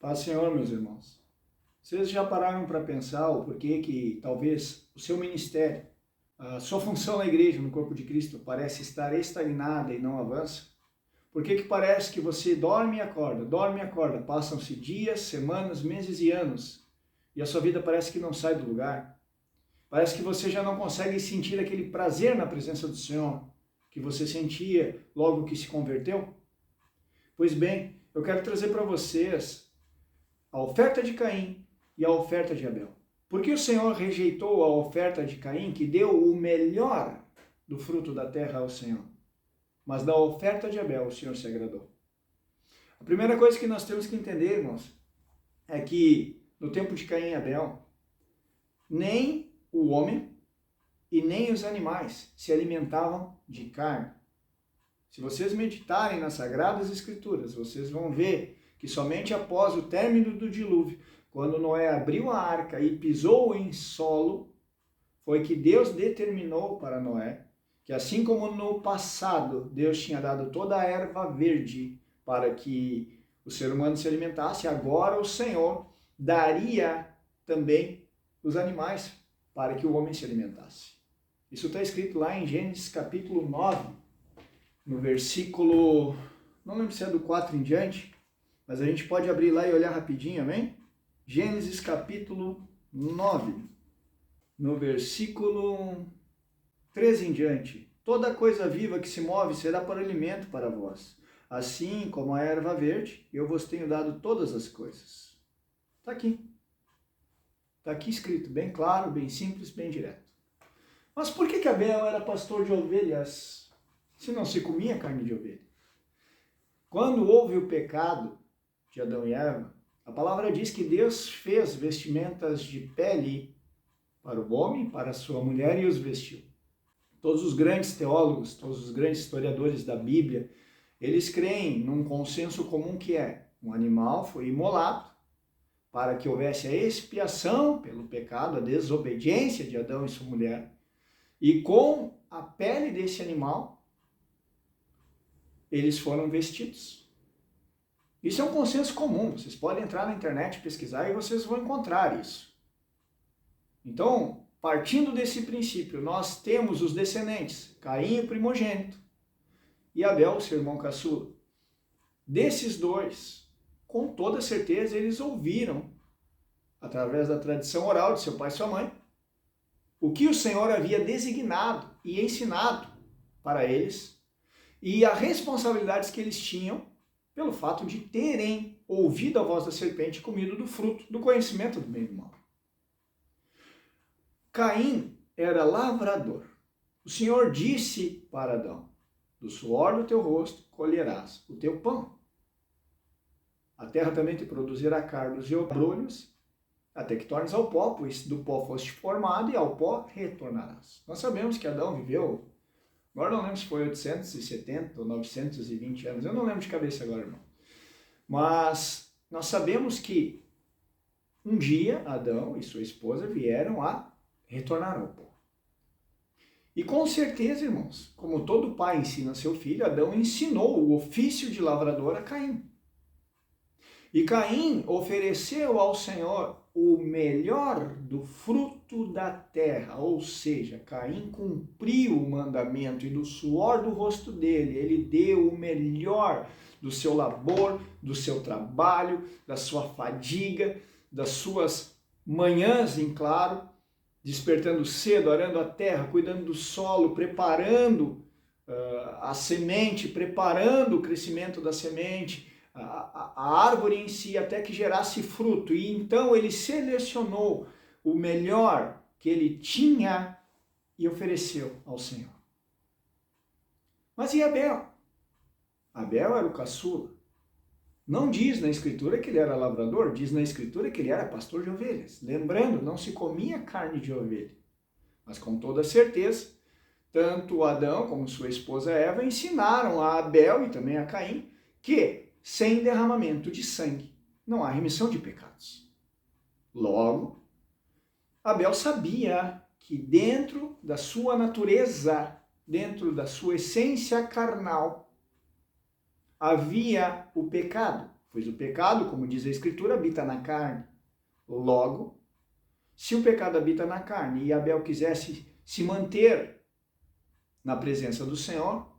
Paz, Senhor, meus irmãos. Vocês já pararam para pensar o porquê que talvez o seu ministério, a sua função na igreja, no corpo de Cristo, parece estar estagnada e não avança? Por que parece que você dorme e acorda, passam-se dias, semanas, meses e anos, e a sua vida parece que não sai do lugar? Parece que você já não consegue sentir aquele prazer na presença do Senhor que você sentia logo que se converteu? Pois bem, eu quero trazer para vocês a oferta de Caim e a oferta de Abel. Porque o Senhor rejeitou a oferta de Caim, que deu o melhor do fruto da terra ao Senhor, mas da oferta de Abel o Senhor se agradou. A primeira coisa que nós temos que entender, irmãos, é que no tempo de Caim e Abel, nem o homem e nem os animais se alimentavam de carne. Se vocês meditarem nas Sagradas Escrituras, vocês vão ver que somente após o término do dilúvio, quando Noé abriu a arca e pisou em solo, foi que Deus determinou para Noé que, assim como no passado Deus tinha dado toda a erva verde para que o ser humano se alimentasse, agora o Senhor daria também os animais para que o homem se alimentasse. Isso está escrito lá em Gênesis capítulo 9, no versículo, não lembro se é do 4 em diante, mas a gente pode abrir lá e olhar rapidinho, amém? Gênesis capítulo 9, no versículo 13 em diante. Toda coisa viva que se move será para alimento para vós. Assim como a erva verde, eu vos tenho dado todas as coisas. Está aqui. Está aqui escrito, bem claro, bem simples, bem direto. Mas por que Abel era pastor de ovelhas se não se comia carne de ovelha? Quando houve o pecado de Adão e Eva, a palavra diz que Deus fez vestimentas de pele para o homem, para a sua mulher e os vestiu. Todos os grandes teólogos, todos os grandes historiadores da Bíblia, eles creem num consenso comum que é: um animal foi imolado para que houvesse a expiação pelo pecado, a desobediência de Adão e sua mulher, e com a pele desse animal, eles foram vestidos. Isso é um consenso comum, vocês podem entrar na internet, pesquisar e vocês vão encontrar isso. Então, partindo desse princípio, nós temos os descendentes, Caim, o primogênito, e Abel, o seu irmão caçula. Desses dois, com toda certeza, eles ouviram, através da tradição oral de seu pai e sua mãe, o que o Senhor havia designado e ensinado para eles, e as responsabilidades que eles tinham pelo fato de terem ouvido a voz da serpente e comido do fruto do conhecimento do bem e do mal. Caim era lavrador. O Senhor disse para Adão: do suor do teu rosto colherás o teu pão. A terra também te produzirá cardos e abrolhos, até que tornes ao pó, pois do pó foste formado e ao pó retornarás. Nós sabemos que Adão viveu, agora não lembro se foi 870 ou 920 anos, eu não lembro de cabeça agora, irmão. Mas nós sabemos que um dia Adão e sua esposa vieram a retornar ao pó. E com certeza, irmãos, como todo pai ensina seu filho, Adão ensinou o ofício de lavrador a Caim. E Caim ofereceu ao Senhor o melhor do fruto da terra, ou seja, Caim cumpriu o mandamento e do suor do rosto dele, ele deu o melhor do seu labor, do seu trabalho, da sua fadiga, das suas manhãs em claro, despertando cedo, arando a terra, cuidando do solo, preparando a semente, preparando o crescimento da semente, a árvore em si, até que gerasse fruto. E então ele selecionou o melhor que ele tinha e ofereceu ao Senhor. Mas e Abel? Abel era o caçula. Não diz na Escritura que ele era lavrador, diz na Escritura que ele era pastor de ovelhas. Lembrando, não se comia carne de ovelha. Mas com toda certeza, tanto Adão como sua esposa Eva ensinaram a Abel e também a Caim que sem derramamento de sangue não há remissão de pecados. Logo, Abel sabia que dentro da sua natureza, dentro da sua essência carnal, havia o pecado, Pois o pecado, como diz a Escritura, habita na carne. Logo, se o pecado habita na carne e Abel quisesse se manter na presença do Senhor,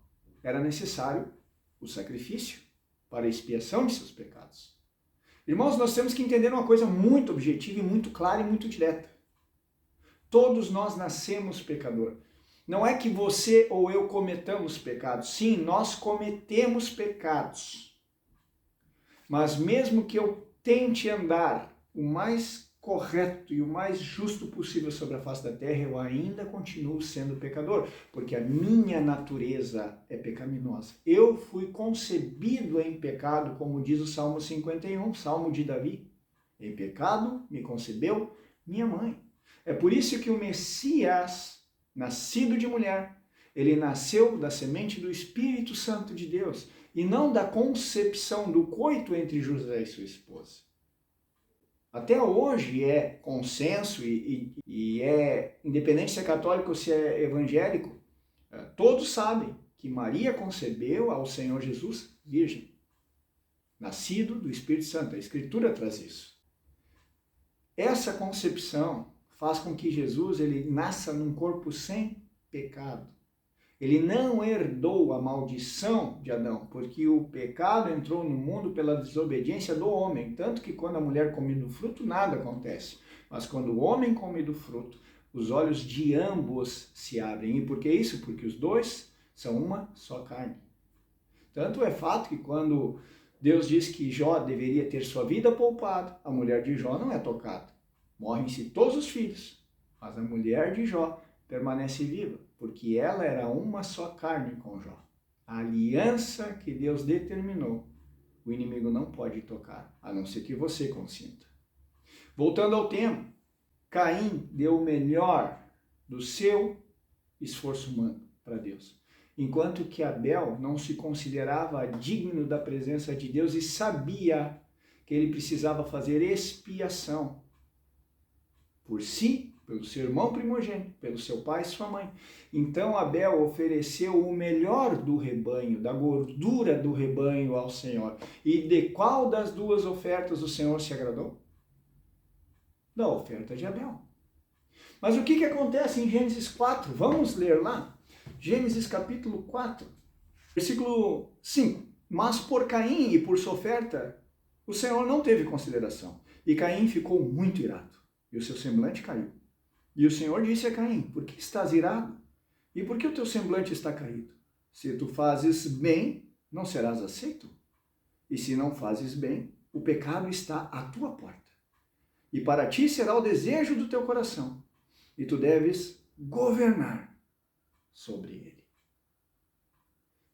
era necessário o sacrifício para a expiação de seus pecados. Irmãos, nós temos que entender uma coisa muito objetiva e muito clara e muito direta. Todos nós nascemos pecador. Não é que você ou eu cometamos pecados. Sim, nós cometemos pecados. Mas mesmo que eu tente andar o mais correto e o mais justo possível sobre a face da terra, eu ainda continuo sendo pecador, porque a minha natureza é pecaminosa. Eu fui concebido em pecado, como diz o Salmo 51, Salmo de Davi. Em pecado me concebeu minha mãe. É por isso que o Messias, nascido de mulher, ele nasceu da semente do Espírito Santo de Deus e não da concepção do coito entre José e sua esposa. Até hoje é consenso e é, independente se é católico ou se é evangélico, todos sabem que Maria concebeu ao Senhor Jesus virgem, nascido do Espírito Santo. A Escritura traz isso. Essa concepção faz com que Jesus ele nasça num corpo sem pecado. Ele não herdou a maldição de Adão, porque o pecado entrou no mundo pela desobediência do homem. Tanto que quando a mulher come do fruto, nada acontece. Mas quando o homem come do fruto, os olhos de ambos se abrem. E por que isso? Porque os dois são uma só carne. Tanto é fato que quando Deus diz que Jó deveria ter sua vida poupada, a mulher de Jó não é tocada. Morrem-se todos os filhos, mas a mulher de Jó permanece viva, porque ela era uma só carne com Jó. A aliança que Deus determinou, o inimigo não pode tocar, a não ser que você consinta. Voltando ao tema, Caim deu o melhor do seu esforço humano para Deus, enquanto que Abel não se considerava digno da presença de Deus e sabia que ele precisava fazer expiação por si, pelo seu irmão primogênito, pelo seu pai e sua mãe. Então Abel ofereceu o melhor do rebanho, da gordura do rebanho ao Senhor. E de qual das duas ofertas o Senhor se agradou? Da oferta de Abel. Mas o que acontece em Gênesis 4? Vamos ler lá. Gênesis capítulo 4, versículo 5. Mas por Caim e por sua oferta, o Senhor não teve consideração. E Caim ficou muito irado. E o seu semblante caiu. E o Senhor disse a Caim: por que estás irado? E por que o teu semblante está caído? Se tu fazes bem, não serás aceito. E se não fazes bem, o pecado está à tua porta. E para ti será o desejo do teu coração. E tu deves governar sobre ele.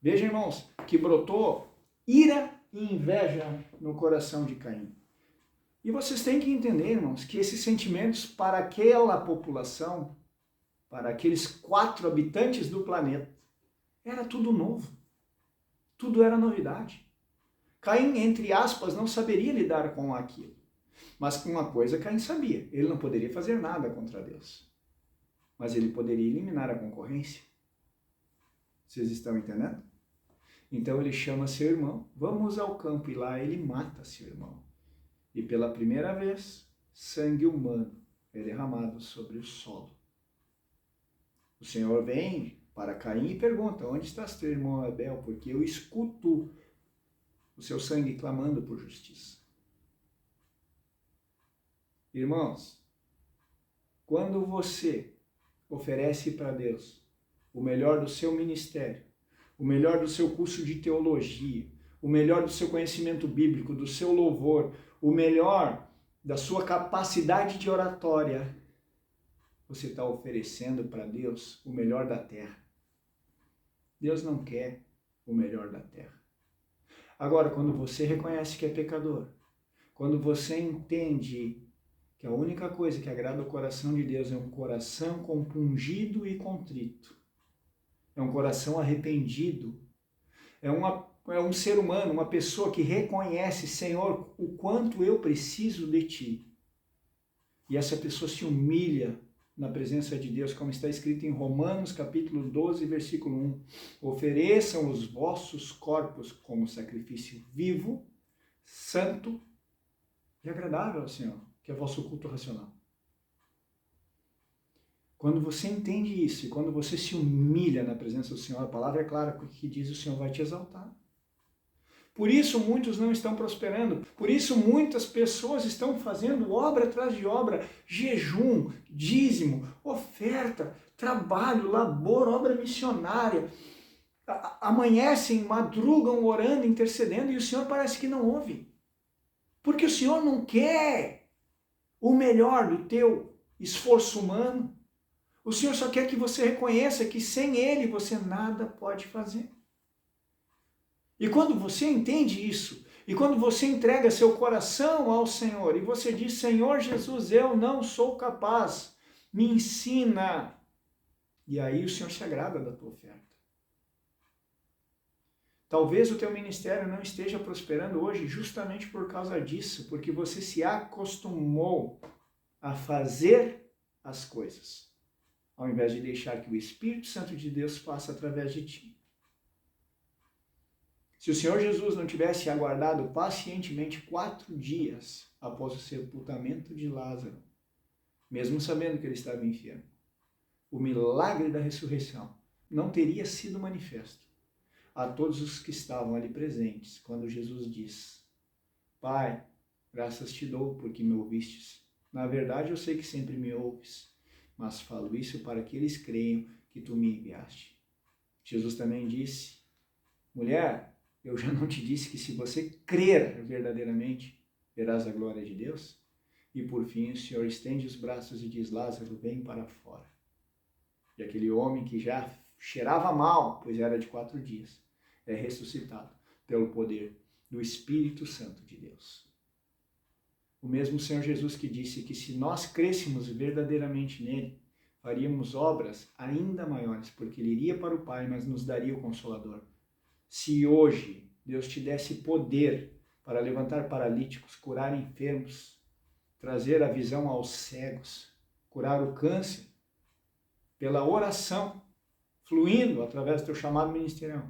Veja, irmãos, que brotou ira e inveja no coração de Caim. E vocês têm que entender, irmãos, que esses sentimentos para aquela população, para aqueles 4 habitantes do planeta, era tudo novo. Tudo era novidade. Caim, entre aspas, não saberia lidar com aquilo. Mas com uma coisa Caim sabia, ele não poderia fazer nada contra Deus. Mas ele poderia eliminar a concorrência. Vocês estão entendendo? Então ele chama seu irmão, vamos ao campo, e lá ele mata seu irmão. E pela primeira vez, sangue humano é derramado sobre o solo. O Senhor vem para Caim e pergunta: onde está teu irmão Abel? Porque eu escuto o seu sangue clamando por justiça. Irmãos, quando você oferece para Deus o melhor do seu ministério, o melhor do seu curso de teologia, o melhor do seu conhecimento bíblico, do seu louvor, o melhor da sua capacidade de oratória, você está oferecendo para Deus o melhor da terra. Deus não quer o melhor da terra. Agora, quando você reconhece que é pecador, quando você entende que a única coisa que agrada o coração de Deus é um coração compungido e contrito, é um coração arrependido, é um ser humano, uma pessoa que reconhece: Senhor, o quanto eu preciso de Ti. E essa pessoa se humilha na presença de Deus, como está escrito em Romanos capítulo 12, versículo 1. Ofereçam os vossos corpos como sacrifício vivo, santo e agradável ao Senhor, que é vosso culto racional. Quando você entende isso e quando você se humilha na presença do Senhor, a palavra é clara, que diz: o Senhor vai te exaltar. Por isso muitos não estão prosperando, por isso muitas pessoas estão fazendo obra atrás de obra, jejum, dízimo, oferta, trabalho, labor, obra missionária, amanhecem, madrugam, orando, intercedendo, e o Senhor parece que não ouve. Porque o Senhor não quer o melhor do teu esforço humano. O Senhor só quer que você reconheça que sem Ele você nada pode fazer. E quando você entende isso, e quando você entrega seu coração ao Senhor, e você diz: Senhor Jesus, eu não sou capaz, me ensina. E aí o Senhor se agrada da tua oferta. Talvez o teu ministério não esteja prosperando hoje justamente por causa disso, porque você se acostumou a fazer as coisas, ao invés de deixar que o Espírito Santo de Deus faça através de ti. Se o Senhor Jesus não tivesse aguardado pacientemente 4 dias após o sepultamento de Lázaro, mesmo sabendo que ele estava enfermo, o milagre da ressurreição não teria sido manifesto a todos os que estavam ali presentes, quando Jesus diz: Pai, graças te dou porque me ouvistes. Na verdade, eu sei que sempre me ouves, mas falo isso para que eles creiam que tu me enviaste. Jesus também disse: mulher, eu já não te disse que se você crer verdadeiramente, verás a glória de Deus? E por fim o Senhor estende os braços e diz: Lázaro, vem para fora. E aquele homem que já cheirava mal, pois era de 4 dias, é ressuscitado pelo poder do Espírito Santo de Deus. O mesmo Senhor Jesus que disse que se nós crêssemos verdadeiramente nele, faríamos obras ainda maiores, porque ele iria para o Pai, mas nos daria o Consolador. Se hoje Deus te desse poder para levantar paralíticos, curar enfermos, trazer a visão aos cegos, curar o câncer, pela oração, fluindo através do teu chamado ministerial,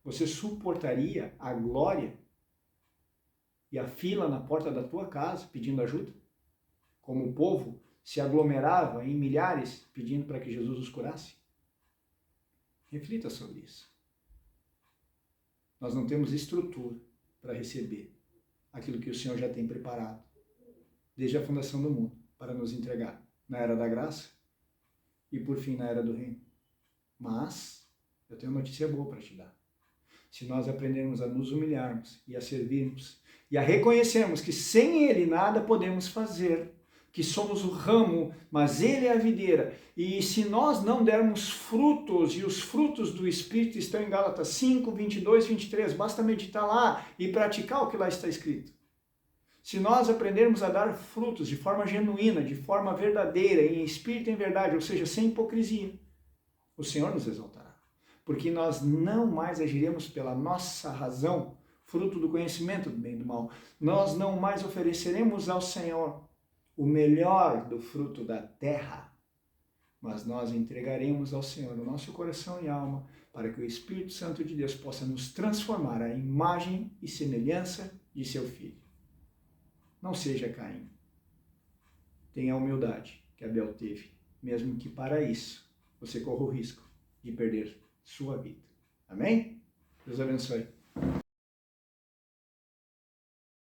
você suportaria a glória e a fila na porta da tua casa pedindo ajuda? Como o povo se aglomerava em milhares pedindo para que Jesus os curasse? Reflita sobre isso. Nós não temos estrutura para receber aquilo que o Senhor já tem preparado, desde a fundação do mundo, para nos entregar na era da graça e, por fim, na era do reino. Mas eu tenho uma notícia boa para te dar. Se nós aprendermos a nos humilharmos e a servirmos e a reconhecermos que sem Ele nada podemos fazer, que somos o ramo, mas Ele é a videira. E se nós não dermos frutos, e os frutos do Espírito estão em Gálatas 5, 22, 23, basta meditar lá e praticar o que lá está escrito. Se nós aprendermos a dar frutos de forma genuína, de forma verdadeira, em espírito e em verdade, ou seja, sem hipocrisia, o Senhor nos exaltará. Porque nós não mais agiremos pela nossa razão, fruto do conhecimento do bem e do mal. Nós não mais ofereceremos ao Senhor o melhor do fruto da terra, mas nós entregaremos ao Senhor o nosso coração e alma para que o Espírito Santo de Deus possa nos transformar à imagem e semelhança de seu Filho. Não seja Caim. Tenha a humildade que Abel teve, mesmo que para isso você corra o risco de perder sua vida. Amém? Deus abençoe.